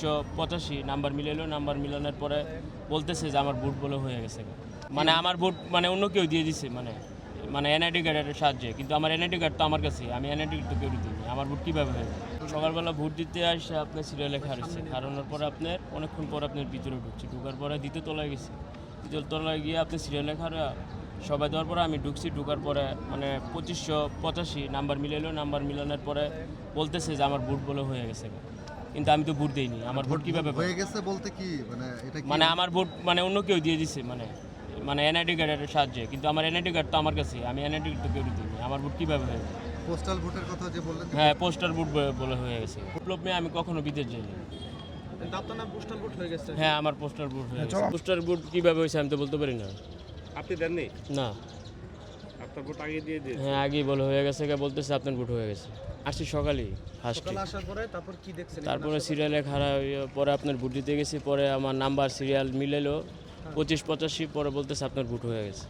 2585 number মিলাইলো, number মিলানোর পরে বলতেছে যে আমার ভোট বলে হয়ে গেছে। মানে আমার ভোট মানে অন্য কেউ দিয়ে দিছে, মানে মানে এনআইডি কার্ডের সাহায্যে, কিন্তু আমার এনআইডি কার্ড তো আমার কাছে, আমি এনআইডি কার্ড তো কেউ দিইনি। আমার ভোট কীভাবে হয়েছে? সকালবেলা ভোট দিতে আসে আপনার সিরিয়ালে হারাচ্ছে, হারানোর পরে আপনার অনেকক্ষণ পর আপনার ভিতরে ঢুকছি, ঢুকার পরে দ্বিতীয় তলায় গেছি, দ্বিতীয় তলায় গিয়ে আপনি সিরিয়ালে হারা সবাই দেওয়ার পরে আমি ঢুকছি, ঢুকার পরে মানে 2585 নাম্বার মিলাইলো, নাম্বার মিলানোর পরে বলতেছে যে আমার ভোট বলে হয়ে গেছে, কিন্তু আমি তো ভোট দিইনি। আমার ভোট কীভাবে হয়ে গেছে বলতে কি মানে এটা কি মানে আমার ভোট মানে অন্য কেউ দিয়ে দিছে, মানে মানে এনআইডি কার্ডের সাহায্যে, কিন্তু আমার এনআইডি কার্ড তো আমার কাছে, আমি এনআইডি কার্ড তো কেউ দিইনি। আমার ভোট কীভাবে হয়েছে? পোস্টাল ভোটের কথা যে বললেন হ্যাঁ, পোস্টার ভোট বলে হয়ে গেছে। বিপ্লব নিয়ে আমি কখনো বিদেশ যাইনি। আপনার নাম পোস্টাল ভোট হয়ে গেছে? হ্যাঁ, আমার পোস্টার ভোট হয়ে গেছে। পোস্টার ভোট কীভাবে হয়েছে আমি তো বলতে পারি না। আপনি দেননি? না। আপনার ভোট আগে দিয়ে দিয়েছে? হ্যাঁ, আগেই বলে হয়ে গেছে, বলতেছে আপনার ভোট হয়ে গেছে। আসছি সকালেই ফার্স্টে, সকালে আসার পরে তারপর কি দেখছেন? তারপরে সিরিয়ালে খারাপ পরে আপনার ভোট দিতে গেছি, পরে আমার নাম্বার সিরিয়াল মিলাইলো 2585, পরে বলতেছে আপনার ভোট হয়ে গেছে।